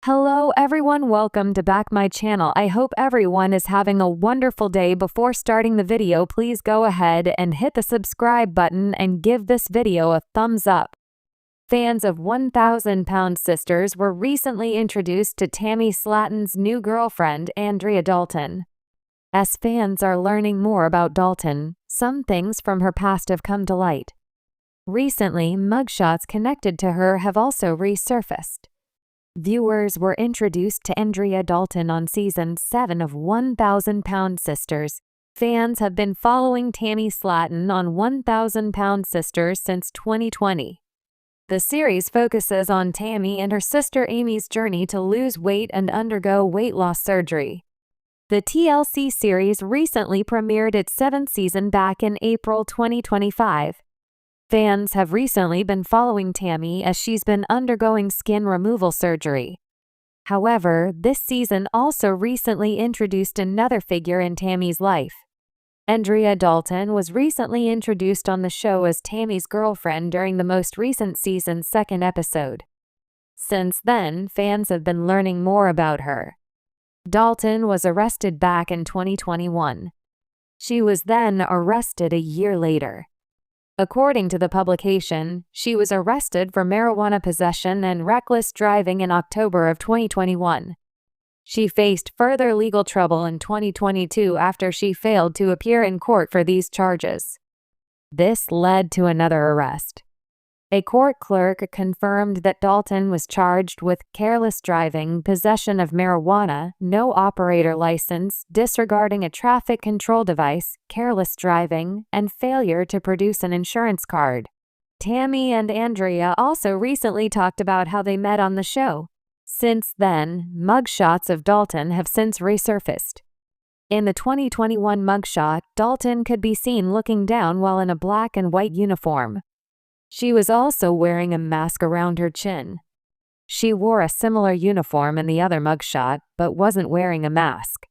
Hello everyone, welcome to back my channel. I hope everyone is having a wonderful day. Before starting the video, please go ahead and hit the subscribe button and give this video a thumbs up. Fans of 1,000 Pound Sisters were recently introduced to Tammy Slaton's new girlfriend, Andrea Dalton. As fans are learning more about Dalton, some things from her past have come to light. Recently, mugshots connected to her have also resurfaced. Viewers were introduced to Andrea Dalton on Season 7 of 1,000 Pound Sisters. Fans have been following Tammy Slaton on 1,000 Pound Sisters since 2020. The series focuses on Tammy and her sister Amy's journey to lose weight and undergo weight loss surgery. The TLC series recently premiered its 7th season back in April 2025. Fans have recently been following Tammy as she's been undergoing skin removal surgery. However, this season also recently introduced another figure in Tammy's life. Andrea Dalton was recently introduced on the show as Tammy's girlfriend during the most recent season's 2nd episode. Since then, fans have been learning more about her. Dalton was arrested back in 2021. She was then arrested a year later. According to the publication, she was arrested for marijuana possession and reckless driving in October of 2021. She faced further legal trouble in 2022 after she failed to appear in court for these charges. This led to another arrest. A court clerk confirmed that Dalton was charged with careless driving, possession of marijuana, no operator license, disregarding a traffic control device, careless driving, and failure to produce an insurance card. Tammy and Andrea also recently talked about how they met on the show. Since then, mugshots of Dalton have since resurfaced. In the 2021 mugshot, Dalton could be seen looking down while in a black and white uniform. She was also wearing a mask around her chin. She wore a similar uniform in the other mugshot, but wasn't wearing a mask.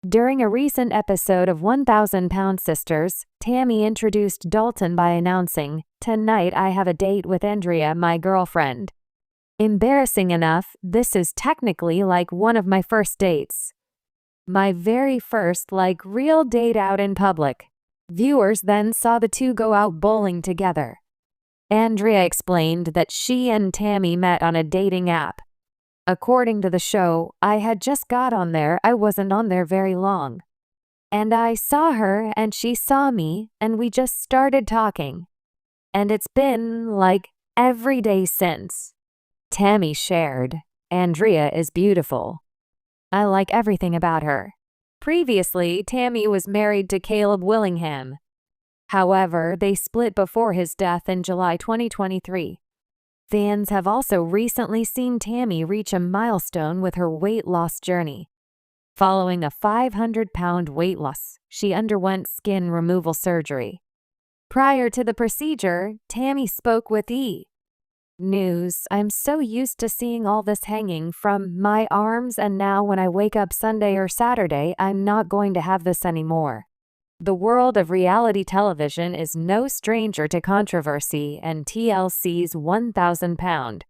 During a recent episode of 1,000 Pound Sisters, Tammy introduced Dalton by announcing, "Tonight I have a date with Andrea, my girlfriend. Embarrassing enough, this is technically like one of my first dates. My very first real date out in public." Viewers then saw the two go out bowling together. Andrea explained that she and Tammy met on a dating app. According to the show, "I had just got on there, I wasn't on there very long. And I saw her and she saw me and we just started talking. And it's been every day since." Tammy shared, "Andrea is beautiful. I like everything about her." Previously, Tammy was married to Caleb Willingham. However, they split before his death in July 2023. Fans have also recently seen Tammy reach a milestone with her weight loss journey. Following a 500-pound weight loss, she underwent skin removal surgery. Prior to the procedure, Tammy spoke with E! News, "I'm so used to seeing all this hanging from my arms, and now when I wake up Sunday or Saturday, I'm not going to have this anymore." The world of reality television is no stranger to controversy, and TLC's 1,000 Pound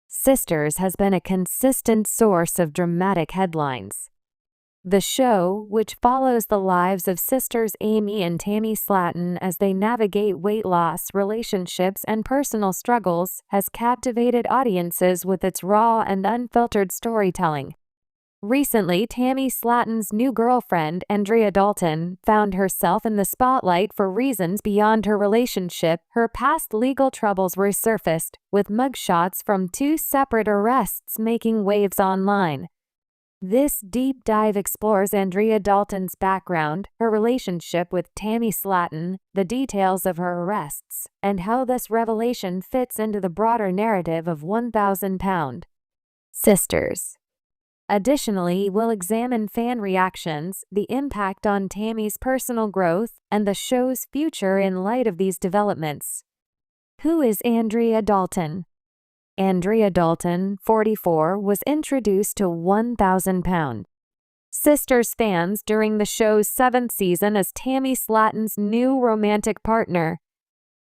Sisters has been a consistent source of dramatic headlines. The show, which follows the lives of sisters Amy and Tammy Slaton as they navigate weight loss, relationships, and personal struggles, has captivated audiences with its raw and unfiltered storytelling. Recently, Tammy Slaton's new girlfriend, Andrea Dalton, found herself in the spotlight for reasons beyond her relationship. Her past legal troubles resurfaced, with mugshots from 2 separate arrests making waves online. This deep dive explores Andrea Dalton's background, her relationship with Tammy Slaton, the details of her arrests, and how this revelation fits into the broader narrative of 1,000 Pound Sisters. Additionally, we'll examine fan reactions, the impact on Tammy's personal growth, and the show's future in light of these developments. Who is Andrea Dalton? Andrea Dalton, 44, was introduced to 1,000 Pound Sisters fans during the show's 7th season as Tammy Slaton's new romantic partner.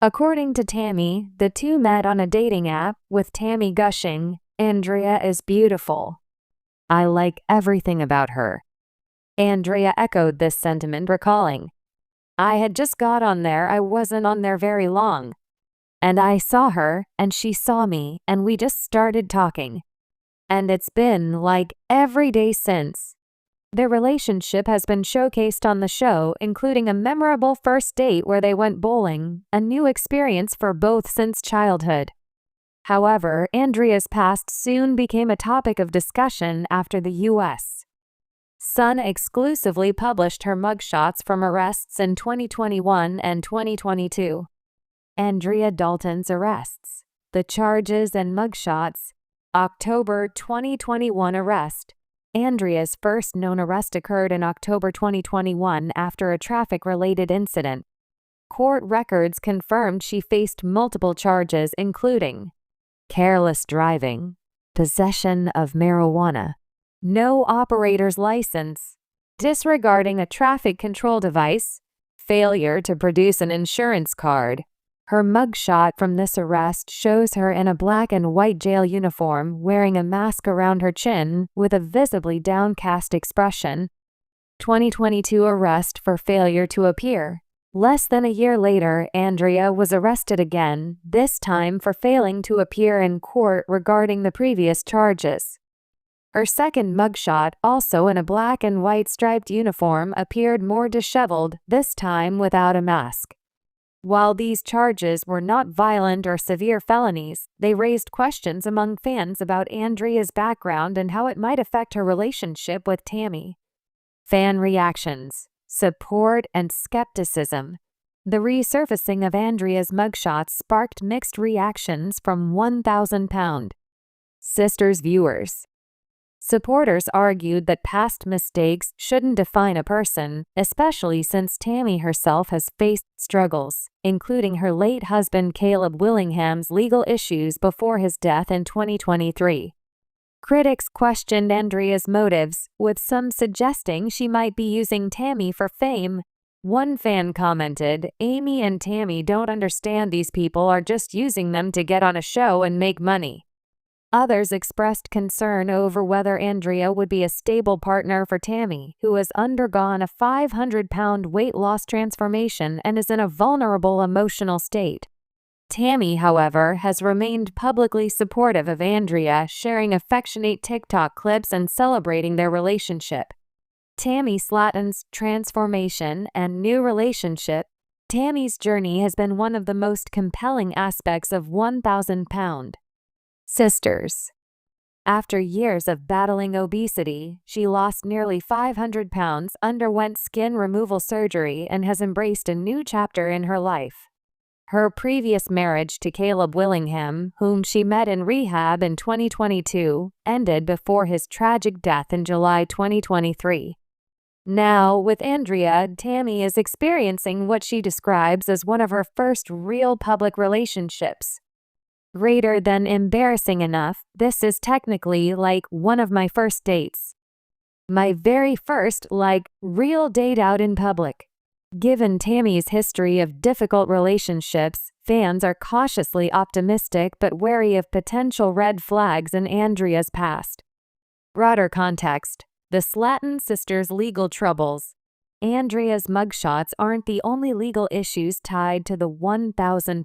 According to Tammy, the two met on a dating app, with Tammy gushing, Andrea is beautiful. I like everything about her. Andrea echoed this sentiment, recalling, I had just got on there. I wasn't on there very long. And I saw her, and she saw me, and we just started talking. And it's been like every day since. Their relationship has been showcased on the show, including a memorable first date where they went bowling, a new experience for both since childhood. However, Andrea's past soon became a topic of discussion after the U.S. Sun exclusively published her mugshots from arrests in 2021 and 2022. Andrea Dalton's arrests. The charges and mugshots. October 2021 arrest. Andrea's first known arrest occurred in October 2021 after a traffic-related incident. Court records confirmed she faced multiple charges including careless driving, possession of marijuana, no operator's license, disregarding a traffic control device, failure to produce an insurance card. Her mugshot from this arrest shows her in a black and white jail uniform wearing a mask around her chin with a visibly downcast expression. 2022 arrest for failure to appear. Less than a year later, Andrea was arrested again, this time for failing to appear in court regarding the previous charges. Her second mugshot, also in a black and white striped uniform, appeared more disheveled, this time without a mask. While these charges were not violent or severe felonies, they raised questions among fans about Andrea's background and how it might affect her relationship with Tammy. Fan reactions, support, and skepticism. The resurfacing of Andrea's mugshots sparked mixed reactions from 1,000 Sisters viewers. Supporters argued that past mistakes shouldn't define a person, especially since Tammy herself has faced struggles, including her late husband Caleb Willingham's legal issues before his death in 2023. Critics questioned Andrea's motives, with some suggesting she might be using Tammy for fame. One fan commented, "Amy and Tammy don't understand these people are just using them to get on a show and make money." Others expressed concern over whether Andrea would be a stable partner for Tammy, who has undergone a 500-pound weight loss transformation and is in a vulnerable emotional state. Tammy, however, has remained publicly supportive of Andrea, sharing affectionate TikTok clips and celebrating their relationship. Tammy Slaton's transformation and new relationship. Tammy's journey has been one of the most compelling aspects of 1,000 Sisters. After years of battling obesity, she lost nearly 500 pounds, underwent skin removal surgery, and has embraced a new chapter in her life. Her previous marriage to Caleb Willingham, whom she met in rehab in 2022, ended before his tragic death in July 2023. Now, with Andrea, Tammy is experiencing what she describes as one of her first real public relationships. Greater than embarrassing enough, this is technically like one of my first dates. My very first, real date out in public. Given Tammy's history of difficult relationships, fans are cautiously optimistic but wary of potential red flags in Andrea's past. Broader context. The Slaton sisters' legal troubles. Andrea's mugshots aren't the only legal issues tied to the 1,000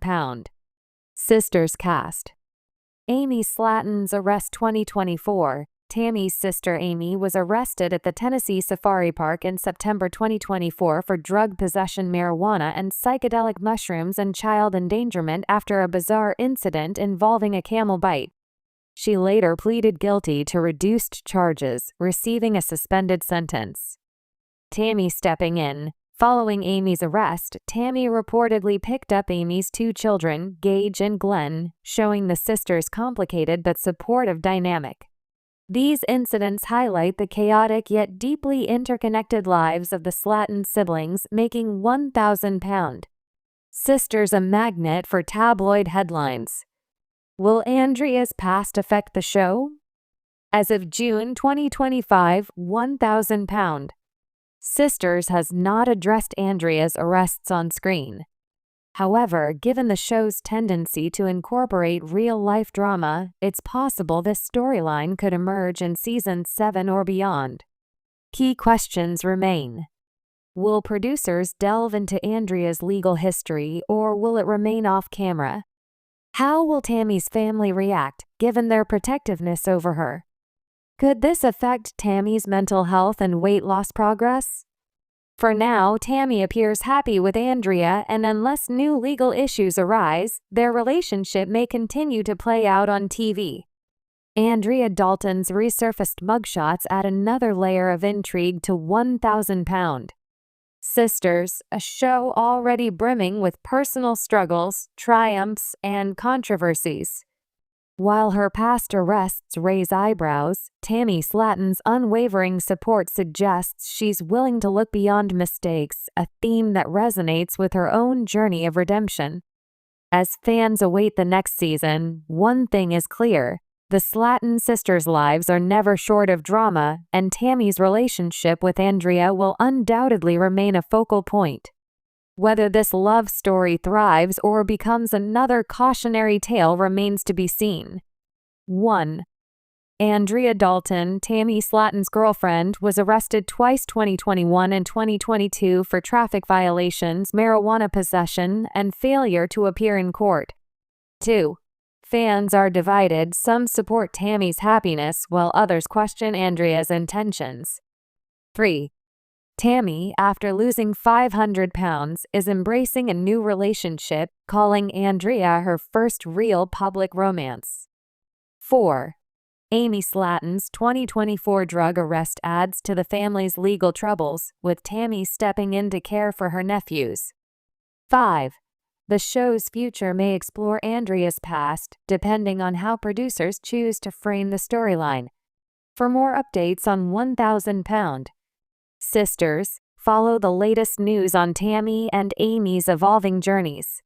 Sisters cast. Amy Slaton's arrest 2024. Tammy's sister Amy was arrested at the Tennessee Safari Park in September 2024 for drug possession, marijuana, and psychedelic mushrooms and child endangerment after a bizarre incident involving a camel bite. She later pleaded guilty to reduced charges, receiving a suspended sentence. Tammy stepping in. Following Amy's arrest, Tammy reportedly picked up Amy's two children, Gage and Glenn, showing the sisters' complicated but supportive dynamic. These incidents highlight the chaotic yet deeply interconnected lives of the Slaton siblings, making 1,000 Sisters a magnet for tabloid headlines. Will Andrea's past affect the show? As of June 2025, 1,000 Sisters has not addressed Andrea's arrests on screen. However, given the show's tendency to incorporate real-life drama, it's possible this storyline could emerge in Season 7 or beyond. Key questions remain. Will producers delve into Andrea's legal history, or will it remain off-camera? How will Tammy's family react, given their protectiveness over her? Could this affect Tammy's mental health and weight loss progress? For now, Tammy appears happy with Andrea, and unless new legal issues arise, their relationship may continue to play out on TV. Andrea Dalton's resurfaced mugshots add another layer of intrigue to 1,000 Pound Sisters, a show already brimming with personal struggles, triumphs, and controversies. While her past arrests raise eyebrows, Tammy Slaton's unwavering support suggests she's willing to look beyond mistakes, a theme that resonates with her own journey of redemption. As fans await the next season, one thing is clear: the Slaton sisters' lives are never short of drama, and Tammy's relationship with Andrea will undoubtedly remain a focal point. Whether this love story thrives or becomes another cautionary tale remains to be seen. 1. Andrea Dalton, Tammy Slaton's girlfriend, was arrested twice 2021 and 2022 for traffic violations, marijuana possession, and failure to appear in court. 2. Fans are divided. Some support Tammy's happiness, while others question Andrea's intentions. 3. Tammy, after losing 500 pounds, is embracing a new relationship, calling Andrea her first real public romance. 4. Amy Slaton's 2024 drug arrest adds to the family's legal troubles, with Tammy stepping in to care for her nephews. 5. The show's future may explore Andrea's past, depending on how producers choose to frame the storyline. For more updates on 1,000 Pound Sisters, follow the latest news on Tammy and Amy's evolving journeys.